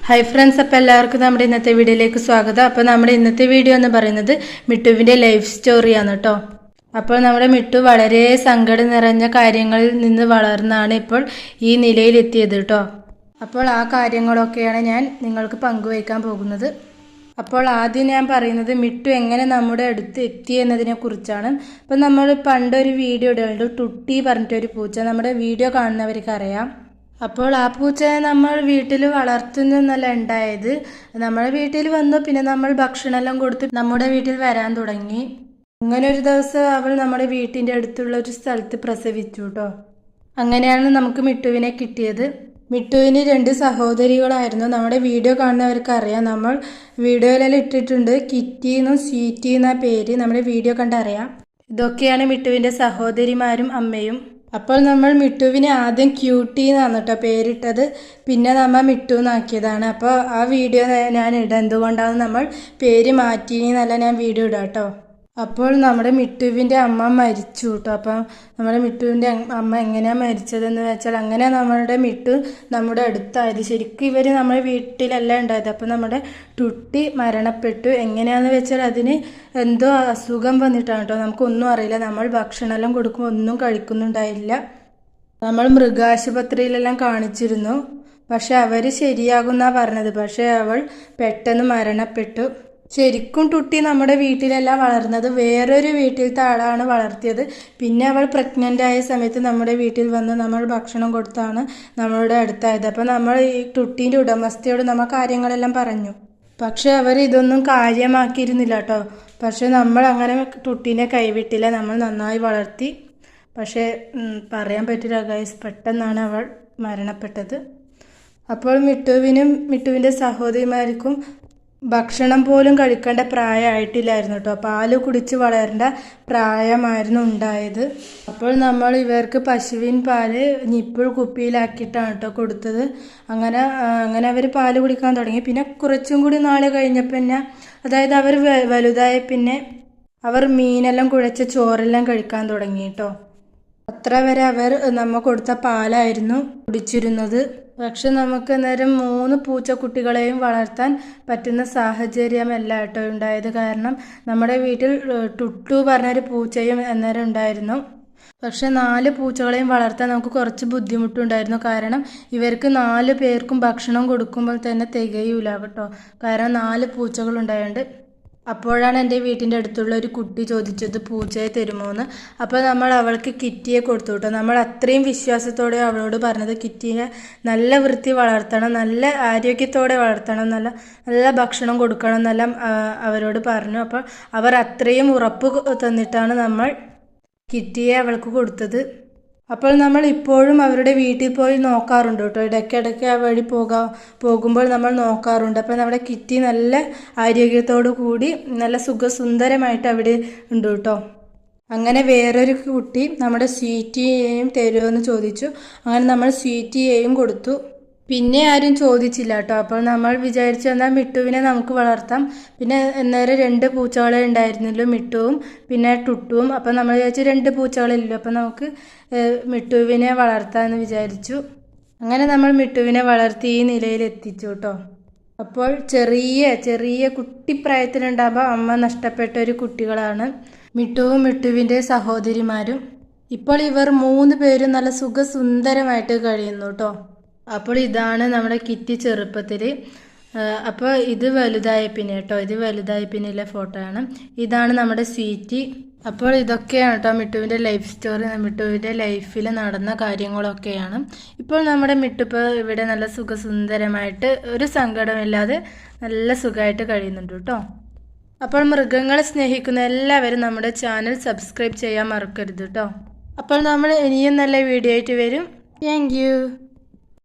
Hi friends, അപ്പോൾ എല്ലാവർക്കും നമ്മുടെ ഇന്നത്തെ വീഡിയോയിലേക്ക് സ്വാഗതം. അപ്പോൾ നമ്മുടെ ഇന്നത്തെ വീഡിയോ എന്ന് പറയുന്നത് മിട്ടുവിൻ്റെ ലൈഫ് സ്റ്റോറിയാണ് കേട്ടോ. അപ്പോൾ നമ്മുടെ മിട്ടു വളരെ സങ്കടം നിറഞ്ഞ കാര്യങ്ങളിൽ നിന്ന് വളർന്നാണ് ഇപ്പോൾ ഈ നിലയിലെത്തിയത് കേട്ടോ. അപ്പോൾ ആ കാര്യങ്ങളൊക്കെയാണ് ഞാൻ നിങ്ങൾക്ക് പങ്കുവയ്ക്കാൻ പോകുന്നത്. അപ്പോൾ ആദ്യം ഞാൻ പറയുന്നത് മിട്ടു എങ്ങനെ നമ്മുടെ അടുത്ത് എത്തി എന്നതിനെ കുറിച്ചാണ്. അപ്പോൾ നമ്മൾ പണ്ടൊരു വീഡിയോ ഇടുന്നുണ്ട്, ടുട്ടി പറഞ്ഞിട്ടൊരു പൂച്ച. നമ്മുടെ വീഡിയോ കാണുന്നവർക്ക് അറിയാം. അപ്പോൾ ആ പൂച്ചയെ നമ്മൾ വീട്ടിൽ വളർത്തുന്നല്ല ഉണ്ടായത്. നമ്മുടെ വീട്ടിൽ വന്നു, പിന്നെ നമ്മൾ ഭക്ഷണമെല്ലാം കൊടുത്ത് നമ്മുടെ വീട്ടിൽ വരാൻ തുടങ്ങി. അങ്ങനെ ഒരു ദിവസം അവൾ നമ്മുടെ വീട്ടിൻ്റെ അടുത്തുള്ള ഒരു സ്ഥലത്ത് പ്രസവിച്ചു കേട്ടോ. അങ്ങനെയാണ് നമുക്ക് മിട്ടുവിനെ കിട്ടിയത്. മിട്ടുവിന് 2 സഹോദരികളായിരുന്നു. നമ്മുടെ വീഡിയോ കാണുന്നവർക്ക് അറിയാം, നമ്മൾ വീഡിയോയിലെല്ലാം ഇട്ടിട്ടുണ്ട്. കിറ്റി എന്നും സ്വീറ്റി എന്ന പേര് നമ്മുടെ വീഡിയോ കണ്ടറിയാം. ഇതൊക്കെയാണ് മിട്ടുവിൻ്റെ സഹോദരിമാരും അമ്മയും. അപ്പോൾ നമ്മൾ മിട്ടുവിനെ ആദ്യം ക്യൂട്ടി എന്നാണ് കേട്ടോ പേരിട്ടത്, പിന്നെ നമ്മൾ മിട്ടു എന്നാക്കിയതാണ്. അപ്പോൾ ആ വീഡിയോ ഞാൻ ഇടാം, എന്തുകൊണ്ടാണ് നമ്മൾ പേര് മാറ്റിയെന്നല്ല ഞാൻ വീഡിയോ ഇടാം കേട്ടോ. അപ്പോൾ നമ്മുടെ മിട്ടുവിൻ്റെ അമ്മ മരിച്ചു കേട്ടോ. അപ്പോൾ നമ്മുടെ മിട്ടുവിൻ്റെ അമ്മ എങ്ങനെയാണ് മരിച്ചതെന്ന് വെച്ചാൽ, അങ്ങനെ നമ്മുടെ മിട്ടു നമ്മുടെ അടുത്തായത്. ശരിക്കും ഇവർ നമ്മുടെ വീട്ടിലല്ല ഉണ്ടായത്. അപ്പോൾ നമ്മുടെ ടുട്ടി മരണപ്പെട്ടു. എങ്ങനെയാണെന്ന് വെച്ചാൽ അതിന് എന്തോ അസുഖം വന്നിട്ടാണ് കേട്ടോ. നമുക്കൊന്നും അറിയില്ല. നമ്മൾ ഭക്ഷണമെല്ലാം കൊടുക്കുമ്പോൾ ഒന്നും കഴിക്കുന്നുണ്ടായില്ല. നമ്മൾ മൃഗാശുപത്രിയിലെല്ലാം കാണിച്ചിരുന്നു, പക്ഷെ അവർ ശരിയാകുന്നാണ് പറഞ്ഞത്. പക്ഷേ അവൾ പെട്ടെന്ന് മരണപ്പെട്ടു. ശരിക്കും ടുട്ടി നമ്മുടെ വീട്ടിലല്ല വളർന്നത്, വേറൊരു വീട്ടിലത്തെ ആളാണ് വളർത്തിയത്. പിന്നെ അവൾ പ്രഗ്നൻ്റ് ആയ സമയത്ത് നമ്മുടെ വീട്ടിൽ വന്ന് നമ്മൾ ഭക്ഷണം കൊടുത്താണ് നമ്മളുടെ അടുത്തായത്. അപ്പോൾ നമ്മൾ ഈ ടുട്ടീൻ്റെ ഉടമസ്ഥയോട് നമ്മൾ കാര്യങ്ങളെല്ലാം പറഞ്ഞു. പക്ഷെ അവർ ഇതൊന്നും കാര്യമാക്കിയിരുന്നില്ല കേട്ടോ. പക്ഷെ നമ്മൾ അങ്ങനെ ടുട്ടീനെ കൈവിട്ടില്ല, നമ്മൾ നന്നായി വളർത്തി. പക്ഷേ പറയാൻ പറ്റില്ല ഗൈസ്, പെട്ടെന്നാണ് അവൾ മരണപ്പെട്ടത്. അപ്പോൾ മിട്ടുവിനും മിട്ടുവിൻ്റെ സഹോദരിമാർക്കും ഭക്ഷണം പോലും കഴിക്കേണ്ട പ്രായമായിട്ടില്ലായിരുന്നു കേട്ടോ. പാല് കുടിച്ച് വളരേണ്ട പ്രായമായിരുന്നു ഉണ്ടായത്. അപ്പോൾ നമ്മൾ ഇവർക്ക് പശുവിൻ പാല് നിപ്പിൾ കുപ്പിയിലാക്കിയിട്ടാണ് കേട്ടോ കൊടുത്തത്. അങ്ങനെ അവർ പാല് കുടിക്കാൻ തുടങ്ങി. പിന്നെ കുറച്ചും കൂടി നാൾ കഴിഞ്ഞപ്പോൾ പിന്നെ, അതായത് അവർ വലുതായ പിന്നെ അവർ മീനെല്ലാം കുഴച്ച ചോറെല്ലാം കഴിക്കാൻ തുടങ്ങി കേട്ടോ. അത്ര വരെ അവർ നമ്മൾ കൊടുത്ത പാലായിരുന്നു കുടിച്ചിരുന്നത്. പക്ഷെ നമുക്ക് അന്നേരം 3 പൂച്ചക്കുട്ടികളെയും വളർത്താൻ പറ്റുന്ന സാഹചര്യമല്ല കേട്ടോ ഉണ്ടായത്. കാരണം നമ്മുടെ വീട്ടിൽ ടുട്ടു പറഞ്ഞൊരു പൂച്ചയും അന്നേരം ഉണ്ടായിരുന്നു. പക്ഷെ 4 പൂച്ചകളെയും വളർത്താൻ നമുക്ക് കുറച്ച് ബുദ്ധിമുട്ടുണ്ടായിരുന്നു. കാരണം ഇവർക്ക് 4 പേർക്കും ഭക്ഷണം കൊടുക്കുമ്പോൾ തന്നെ തികയൂല കേട്ടോ. കാരണം 4 പൂച്ചകളുണ്ടായതുകൊണ്ട്. അപ്പോഴാണ് എൻ്റെ വീട്ടിൻ്റെ അടുത്തുള്ള ഒരു കുട്ടി ചോദിച്ചത് പൂച്ചയെ തരുമോ എന്ന്. അപ്പോൾ നമ്മൾ അവൾക്ക് കിറ്റിയെ കൊടുത്തു കേട്ടോ. നമ്മൾ അത്രയും വിശ്വാസത്തോടെ അവളോട് പറഞ്ഞത് കിറ്റിയെ നല്ല വൃത്തി വളർത്തണം, നല്ല ആരോഗ്യത്തോടെ വളർത്തണം, നല്ല ഭക്ഷണം കൊടുക്കണം എന്നെല്ലാം അവരോട് പറഞ്ഞു. അപ്പോൾ അവർ അത്രയും ഉറപ്പ് തന്നിട്ടാണ് നമ്മൾ കിറ്റിയെ അവൾക്ക് കൊടുത്തത്. അപ്പോൾ നമ്മൾ ഇപ്പോഴും അവരുടെ വീട്ടിൽ പോയി നോക്കാറുണ്ട് കേട്ടോ. ഇടയ്ക്കിടയ്ക്ക് ആ വഴി പോകുമ്പോൾ നമ്മൾ നോക്കാറുണ്ട്. അപ്പോൾ നമ്മുടെ കിറ്റി നല്ല ആരോഗ്യത്തോടു കൂടി നല്ല സുഖസുന്ദരമായിട്ട് അവിടെ ഉണ്ട് കേട്ടോ. അങ്ങനെ വേറൊരു കുട്ടി നമ്മുടെ സ്വീറ്റിയെയും തരുമെന്ന് ചോദിച്ചു. അങ്ങനെ നമ്മൾ സ്വീറ്റിയെയും കൊടുത്തു. പിന്നെ ആരും ചോദിച്ചില്ല കേട്ടോ. അപ്പോൾ നമ്മൾ വിചാരിച്ചു എന്നാൽ മിട്ടുവിനെ നമുക്ക് വളർത്താം. പിന്നെ അന്നേരം 2 പൂച്ചകളെ ഉണ്ടായിരുന്നല്ലോ, മിട്ടുവും പിന്നെ ടുട്ടുവും. അപ്പോൾ നമ്മൾ വിചാരിച്ചു 2 പൂച്ചകളില്ലല്ലോ, അപ്പോൾ നമുക്ക് മിട്ടുവിനെ വളർത്താമെന്ന് വിചാരിച്ചു. അങ്ങനെ നമ്മൾ മിട്ടുവിനെ വളർത്തി ഈ നിലയിലെത്തിച്ചു കേട്ടോ. അപ്പോൾ ചെറിയ കുട്ടിപ്രായത്തിലുണ്ടാകുമ്പോൾ അമ്മ നഷ്ടപ്പെട്ട ഒരു കുട്ടികളാണ് മിട്ടുവും മിട്ടുവിൻ്റെ സഹോദരിമാരും. ഇപ്പോൾ ഇവർ 3 പേരും നല്ല സുഖസുന്ദരമായിട്ട് കഴിയുന്നു കേട്ടോ. അപ്പോൾ ഇതാണ് നമ്മുടെ കിറ്റി ചെറുപ്പത്തിൽ. അപ്പോൾ ഇത് വലുതായ പിന്നെ കേട്ടോ, ഇത് വലുതായ പിന്നെയുള്ള ഫോട്ടോ ആണ്. ഇതാണ് നമ്മുടെ സ്വീറ്റി. അപ്പോൾ ഇതൊക്കെയാണ് കേട്ടോ മിട്ടുവിൻ്റെ ലൈഫ് സ്റ്റോറി. മിട്ടുവിൻ്റെ ലൈഫിൽ നടന്ന കാര്യങ്ങളൊക്കെയാണ്. ഇപ്പോൾ നമ്മുടെ മിട്ടുപ്പോൾ ഇവിടെ നല്ല സുഖസുന്ദരമായിട്ട് ഒരു സങ്കടമില്ലാതെ നല്ല സുഖമായിട്ട് കഴിയുന്നുണ്ട് കേട്ടോ. അപ്പോൾ മൃഗങ്ങളെ സ്നേഹിക്കുന്ന എല്ലാവരും നമ്മുടെ ചാനൽ സബ്സ്ക്രൈബ് ചെയ്യാൻ മറക്കരുത് കേട്ടോ. അപ്പോൾ നമ്മൾ ഇനിയും നല്ല വീഡിയോ ആയിട്ട് വരും. Thank you.